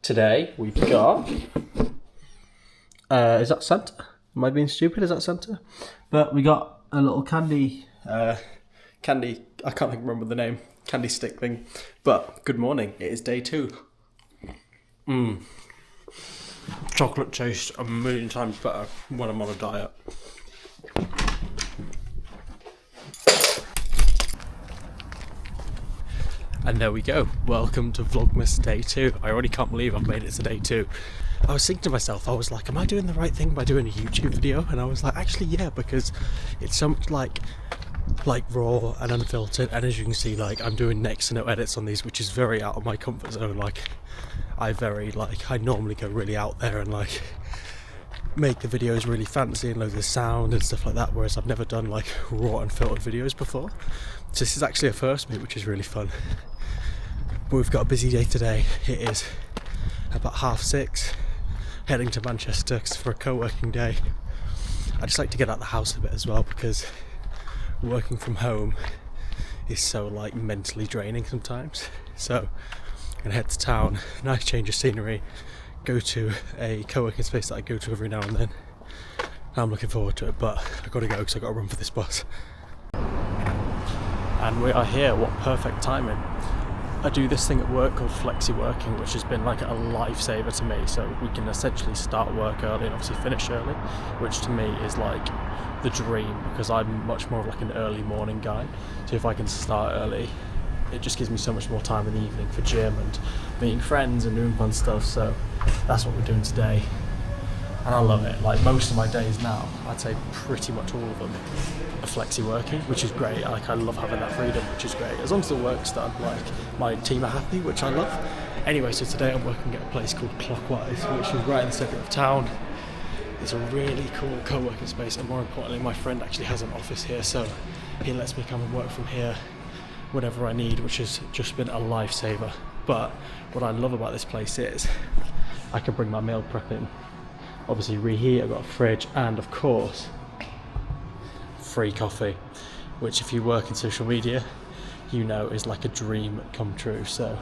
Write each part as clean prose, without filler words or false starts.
Today we've got. Is that Santa? Am I being stupid? Is that Santa? But we got a little candy. Candy. I can't remember the name. Candy stick thing. But good morning. It is day 2. Chocolate tastes a million times better when I'm on a diet. And there we go. Welcome to Vlogmas Day 2. I already can't believe I've made it to Day 2. I was thinking to myself, I was like, am I doing the right thing by doing a YouTube video? And I was like, actually, yeah, because it's so much like raw and unfiltered. And as you can see, like, I'm doing next to no edits on these, which is very out of my comfort zone. Like, I normally go really out there and like make the videos really fancy and loads of sound and stuff like that, whereas I've never done like raw unfiltered videos before. So this is actually a first for me, which is really fun. But we've got a busy day today. It is about 6:30, heading to Manchester for a co-working day. I just like to get out of the house a bit as well, because working from home is so like mentally draining sometimes. So I'm gonna head to town, nice change of scenery, go to a co-working space that I go to every now and then. I'm looking forward to it, but I've got to go because I've got to run for this bus. And we are here. What perfect timing. I do this thing at work called flexi working, which has been like a lifesaver to me. So we can essentially start work early and obviously finish early, which to me is like the dream, because I'm much more of like an early morning guy. So if I can start early, it just gives me so much more time in the evening for gym and meeting friends and doing fun stuff. So that's what we're doing today. And I love it. Like, most of my days now, I'd say pretty much all of them are flexi working, which is great. Like, I love having that freedom, which is great. As long as the work's done, like, my team are happy, which I love. Anyway, so today I'm working at a place called Clockwise, which is right in the centre of town. It's a really cool co-working space, and more importantly, my friend actually has an office here, so he lets me come and work from here whatever I need, which has just been a lifesaver. But what I love about this place is I can bring my meal prep in. Obviously reheat, I've got a fridge, and of course free coffee, which if you work in social media you know is like a dream come true. So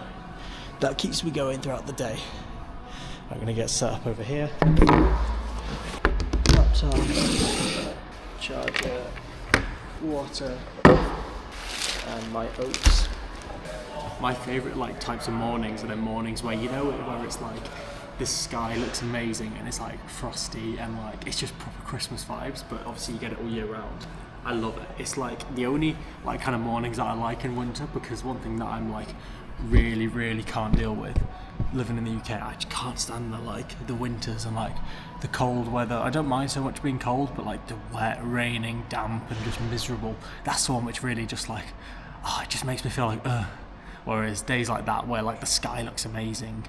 that keeps me going throughout the day. I'm going to get set up over here. Laptop, charger, water, and my oats. My favourite like types of mornings are the mornings where where it's like the sky looks amazing and it's like frosty and like it's just proper Christmas vibes, but obviously you get it all year round. I love it. It's like the only like kind of mornings that I like in winter, because one thing that I'm like really can't deal with living in the UK, I just can't stand the winters and like the cold weather. I don't mind so much being cold, but like the wet, raining, damp and just miserable, that's the one which really just like, it just makes me feel like Whereas days like that where like the sky looks amazing,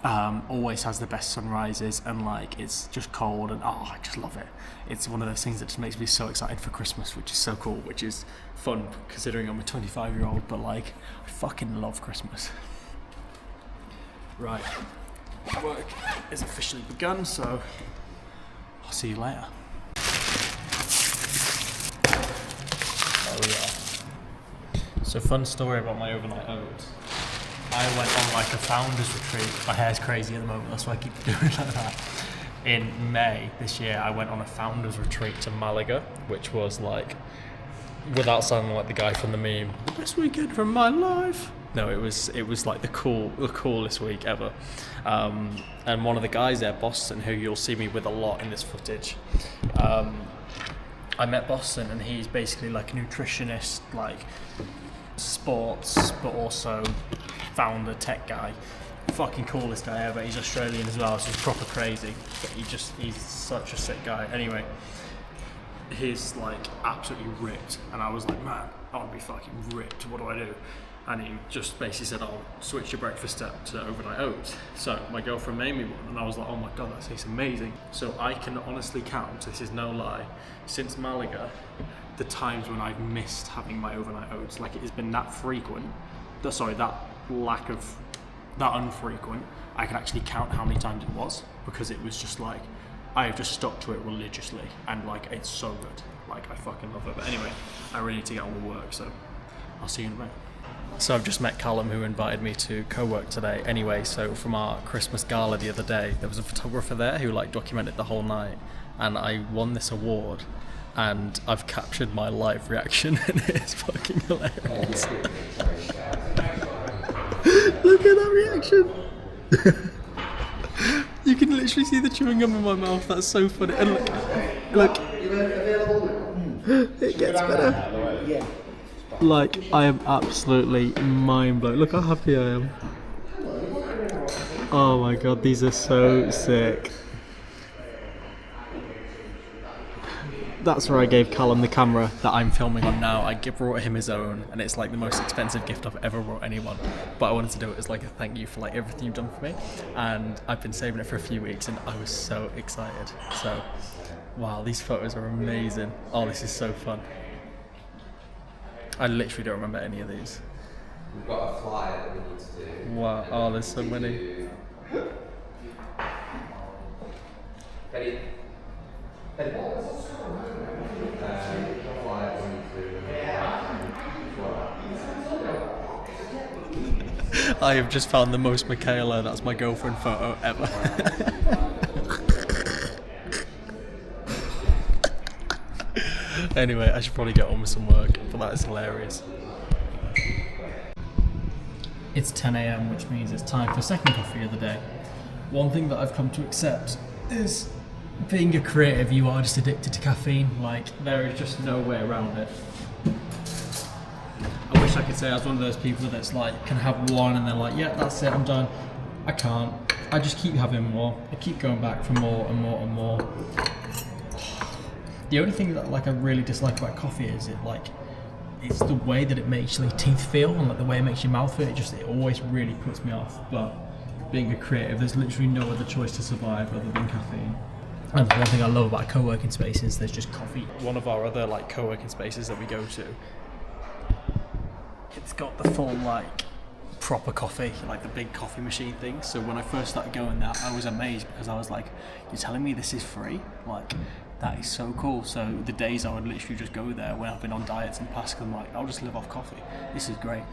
always has the best sunrises, and like it's just cold and I just love it. It's one of those things that just makes me so excited for Christmas, which is so cool, which is fun considering I'm a 25-year-old, but like I fucking love Christmas. Right, work is officially begun, so I'll see you later. There we are. So fun story about my overnight oats. I went on like a founder's retreat. My hair's crazy at the moment, that's why I keep doing it like that. In May this year, I went on a founder's retreat to Malaga, which was like, without sounding like the guy from the meme, the best weekend from my life. No, it was like the coolest week ever. And one of the guys there, Boston, who you'll see me with a lot in this footage, I met Boston, and he's basically like a nutritionist, like sports, but also founder, tech guy. Fucking coolest guy ever. He's Australian as well, so he's proper crazy, but he's such a sick guy. Anyway, he's like absolutely ripped, and I was like, man, I want to be fucking ripped, what do I do? And he just basically said, I'll switch your breakfast up to overnight oats. So my girlfriend made me one, and I was like, oh my god, that tastes amazing. So I can honestly count, this is no lie, since Malaga, the times when I've missed having my overnight oats. Like, it has been that unfrequent, I can actually count how many times it was, because it was just like, I have just stuck to it religiously, and like, it's so good. Like, I fucking love it. But anyway, I really need to get on with work, so I'll see you in a bit. So I've just met Callum, who invited me to co-work today. Anyway, so from our Christmas gala the other day, there was a photographer there who like documented the whole night, and I won this award, and I've captured my live reaction, and it's fucking hilarious. Look at that reaction. You can literally see the chewing gum in my mouth. That's so funny. And look, it gets better. Like, I am absolutely mind blown. Look how happy I am. Oh my god, these are so sick. That's where I gave Callum the camera that I'm filming on now. I brought him his own, and it's like the most expensive gift I've ever brought anyone. But I wanted to do it as like a thank you for like everything you've done for me. And I've been saving it for a few weeks, and I was so excited. So, wow, these photos are amazing. Oh, this is so fun. I literally don't remember any of these. We've got a flyer that we need to do. Wow, oh, there's so many. Ready? Ready? Flyer I have just found the most Michaela, that's my girlfriend photo ever. Anyway, I should probably get on with some work, but that is hilarious. It's 10 a.m, which means it's time for second coffee of the day. One thing that I've come to accept is being a creative, you are just addicted to caffeine. Like, there is just no way around it. I wish I could say I was one of those people that's like, can have one and they're like, yeah, that's it, I'm done. I can't. I just keep having more. I keep going back for more and more and more. The only thing that like I really dislike about coffee is it's the way that it makes your teeth feel, and like the way it makes your mouth feel. It always really puts me off. But being a creative, there's literally no other choice to survive other than caffeine. And one thing I love about a co-working space is there's just coffee. One of our other like co-working spaces that we go to, it's got the full like proper coffee, like the big coffee machine thing. So when I first started going there, I was amazed because I was like, you're telling me this is free? Like, that is so cool. So the days I would literally just go there when I've been on diets in the past, because I'm like, I'll just live off coffee. This is great.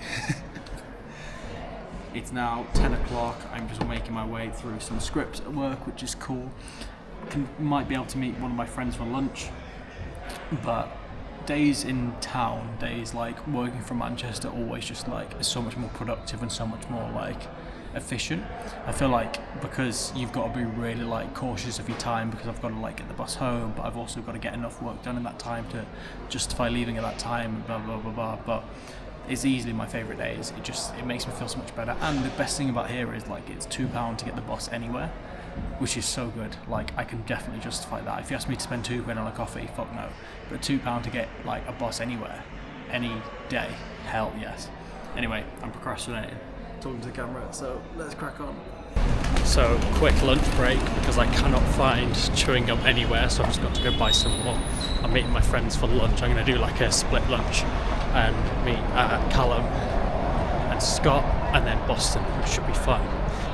It's now 10 o'clock. I'm just making my way through some scripts at work, which is cool. Might be able to meet one of my friends for lunch. But days in town, days like working from Manchester, always just like is so much more productive and so much more like efficient. I feel like because you've got to be really like cautious of your time, because I've got to like get the bus home, but I've also got to get enough work done in that time to justify leaving at that time, and blah blah blah blah. But it's easily my favourite days. It makes me feel so much better. And the best thing about here is like it's £2 to get the bus anywhere, which is so good. Like, I can definitely justify that. If you ask me to spend £2 on a coffee, fuck no. But £2 to get like a bus anywhere, any day, hell yes. Anyway, I'm procrastinating, talking to the camera, so let's crack on. So, quick lunch break because I cannot find chewing gum anywhere, so I've just got to go buy some more. I'm meeting my friends for lunch. I'm going to do like a split lunch and meet Callum and Scott and then Boston, which should be fun.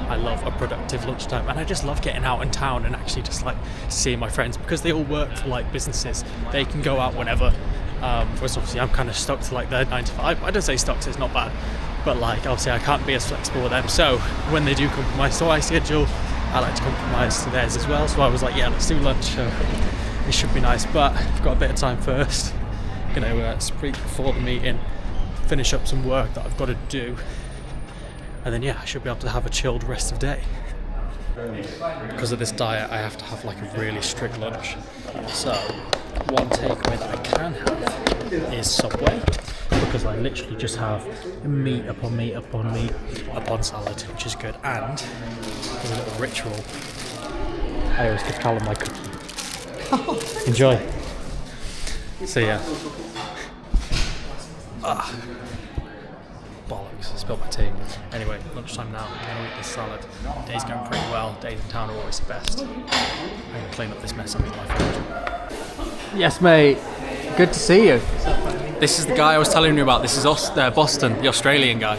I love a productive lunchtime, and I just love getting out in town and actually just like seeing my friends, because they all work for like businesses. They can go out whenever. Whereas obviously I'm kind of stuck to like their 9 to 5. I don't say stuck to, it's not bad, but like obviously I can't be as flexible with them. So when they do compromise to my schedule, I like to compromise to theirs as well. So I was like, yeah, let's do lunch. So it should be nice, but I've got a bit of time first. Gonna speak before the meeting, finish up some work that I've got to do. And then yeah, I should be able to have a chilled rest of the day. Because of this diet, I have to have like a really strict lunch. So one takeaway that I can have is Subway, because I literally just have meat upon meat upon meat upon salad, which is good. And as a little ritual, I always give Callum my cookie. Enjoy. So yeah. Bollocks, spilled my tea. Anyway, lunchtime now, I'm going to eat this salad. Day's going pretty well. Days in town are always the best. I'm going to clean up this mess I'm in my fridge. Yes, mate. Good to see you. This is the guy I was telling you about. This is Boston, the Australian guy.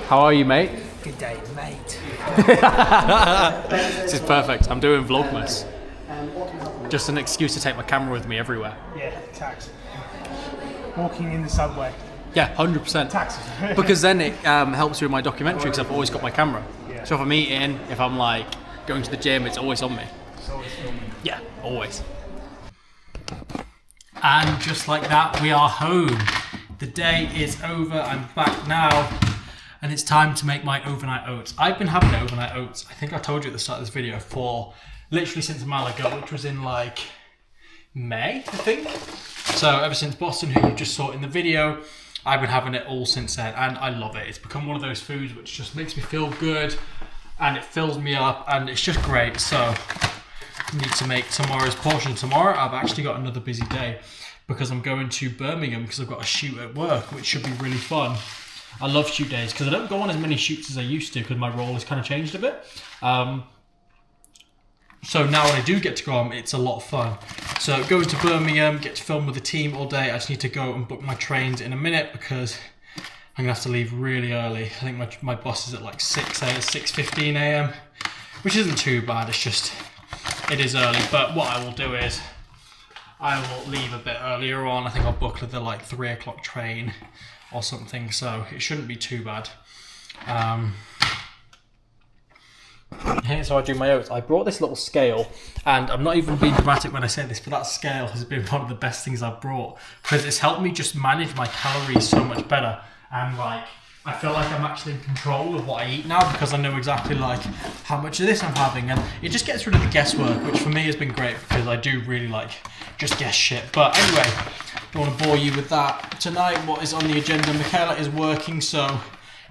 How are you, mate? Good day, mate. This is perfect. I'm doing Vlogmas. Just an excuse to take my camera with me everywhere. Yeah, tax. Walking in the subway. Yeah, 100%. Because then it helps with my documentary because I've always got my camera. Yeah. So if I'm eating, if I'm like going to the gym, it's always on me. It's always filming. Yeah, always. And just like that, we are home. The day is over. I'm back now. And it's time to make my overnight oats. I've been having overnight oats, I think I told you at the start of this video, for literally since a while ago, which was in like May, I think. So ever since Boston, who you just saw in the video, I've been having it all since then, and I love it. It's become one of those foods which just makes me feel good, and it fills me up, and it's just great. So I need to make tomorrow's portion. Tomorrow I've actually got another busy day because I'm going to Birmingham because I've got a shoot at work, which should be really fun. I love shoot days because I don't go on as many shoots as I used to because my role has kind of changed a bit. So now when I do get to go on, it's a lot of fun. So going to Birmingham, get to film with the team all day. I just need to go and book my trains in a minute because I'm gonna have to leave really early. I think my bus is at like 6:15 a.m, which isn't too bad. It's just, it is early. But what I will do is I will leave a bit earlier on. I think I'll book the like 3 o'clock train or something. So it shouldn't be too bad. Here's how I do my oats. I brought this little scale, and I'm not even being dramatic when I say this, but that scale has been one of the best things I've brought because it's helped me just manage my calories so much better. And like, I feel like I'm actually in control of what I eat now because I know exactly like how much of this I'm having, and it just gets rid of the guesswork, which for me has been great because I do really like just guess shit. But anyway, don't want to bore you with that. Tonight, what is on the agenda? Michaela is working, so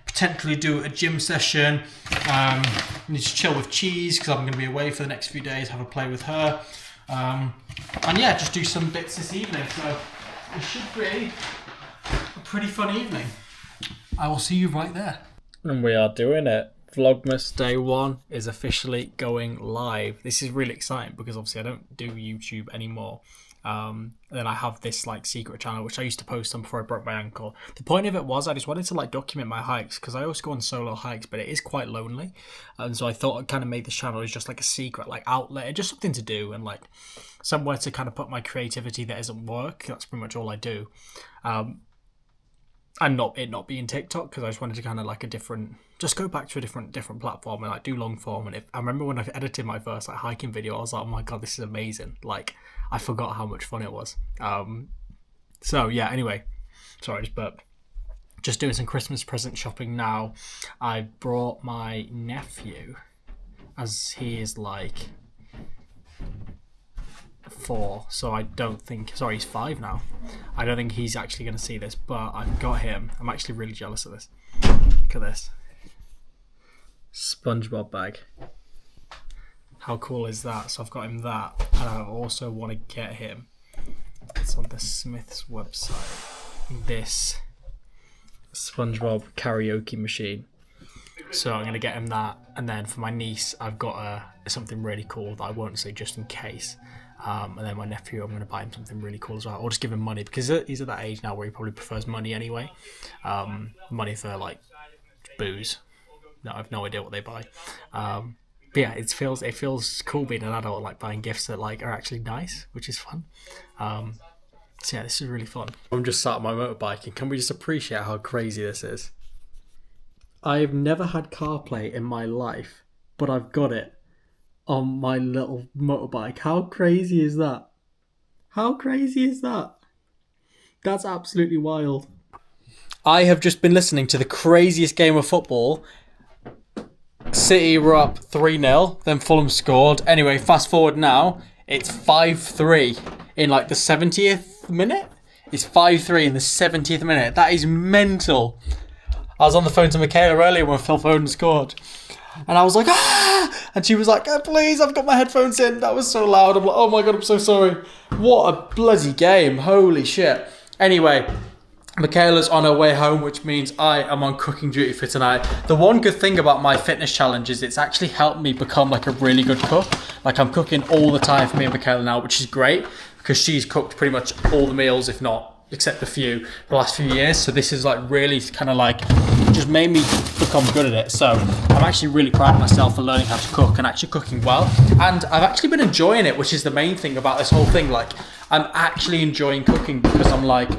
potentially do a gym session. Need to chill with Cheese because I'm going to be away for the next few days, have a play with her. And yeah, just do some bits this evening. So it should be a pretty fun evening. I will see you right there. And we are doing it. Vlogmas Day 1 is officially going live. This is really exciting because obviously I don't do YouTube anymore. Then I have this like secret channel which I used to post on before I broke my ankle. The point of it was I just wanted to like document my hikes because I always go on solo hikes, but it is quite lonely, and so I thought I'd kind of make this channel as just like a secret like outlet, just something to do and like somewhere to kind of put my creativity that isn't work. That's pretty much all I do. And not being TikTok because I just wanted to kind of like just go back to a different platform and like do long form. And I remember when I edited my first like hiking video, I was like, oh my god, this is amazing. Like I forgot how much fun it was. So yeah, anyway, sorry, I just burped. Just doing some Christmas present shopping now. I brought my nephew, as he is like 4, so I don't think, sorry, he's 5 now. I don't think he's actually going to see this, but I've got him. I'm actually really jealous of this. Look at this. SpongeBob bag. How cool is that? So I've got him that, and I also want to get him, it's on the Smiths website, this SpongeBob karaoke machine. So I'm going to get him that, and then for my niece I've got something really cool that I won't say just in case. And then my nephew, I'm going to buy him something really cool as well. Or just give him money because he's at that age now where he probably prefers money anyway. Money for like booze. No, I have no idea what they buy. But yeah, it feels cool being an adult, like buying gifts that like are actually nice, which is fun. So yeah, this is really fun. I'm just sat on my motorbike, and can we just appreciate how crazy this is? I've never had CarPlay in my life, but I've got it on my little motorbike. How crazy is that? How crazy is that? That's absolutely wild. I have just been listening to the craziest game of football. City were up 3-0, then Fulham scored. Anyway, fast forward now, it's 5-3 in like the 70th minute. It's 5-3 in the 70th minute. That is mental. I was on the phone to Michaela earlier when Phil Foden scored. And I was like, ah! And she was like, oh, please, I've got my headphones in. That was so loud. I'm like, oh my God, I'm so sorry. What a bloody game. Holy shit. Anyway, Michaela's on her way home, which means I am on cooking duty for tonight. The one good thing about my fitness challenge is it's actually helped me become like a really good cook. Like I'm cooking all the time for me and Michaela now, which is great because she's cooked pretty much all the meals, if not, except a few, for the last few years. So this is like really kind of like just made me become good at it. So I'm actually really proud of myself for learning how to cook and actually cooking well. And I've actually been enjoying it, which is the main thing about this whole thing. Like I'm actually enjoying cooking because I'm like,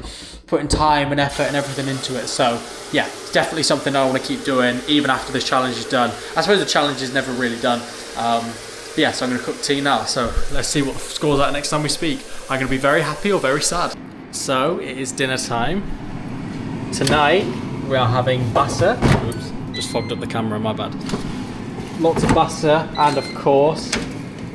putting time and effort and everything into it. So yeah, it's definitely something I want to keep doing even after this challenge is done. I suppose the challenge is never really done. But yeah, so I'm going to cook tea now. So let's see what the scores are next time we speak. I'm going to be very happy or very sad. So it is dinner time. Tonight we are having bassa. Oops, just fogged up the camera, my bad. Lots of bassa and of course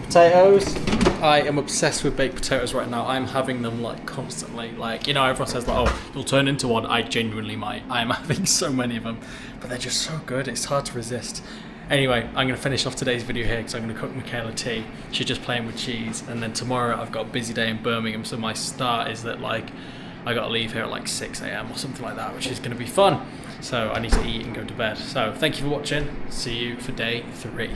potatoes. I am obsessed with baked potatoes right now. I'm having them like constantly. Like, you know, everyone says like, oh, you'll turn into one. I genuinely might. I'm having so many of them, but they're just so good. It's hard to resist. Anyway, I'm going to finish off today's video here because I'm going to cook Michaela tea. She's just playing with cheese. And then tomorrow I've got a busy day in Birmingham. So my start is that like, I got to leave here at like 6 a.m. or something like that, which is going to be fun. So I need to eat and go to bed. So thank you for watching. See you for day 3.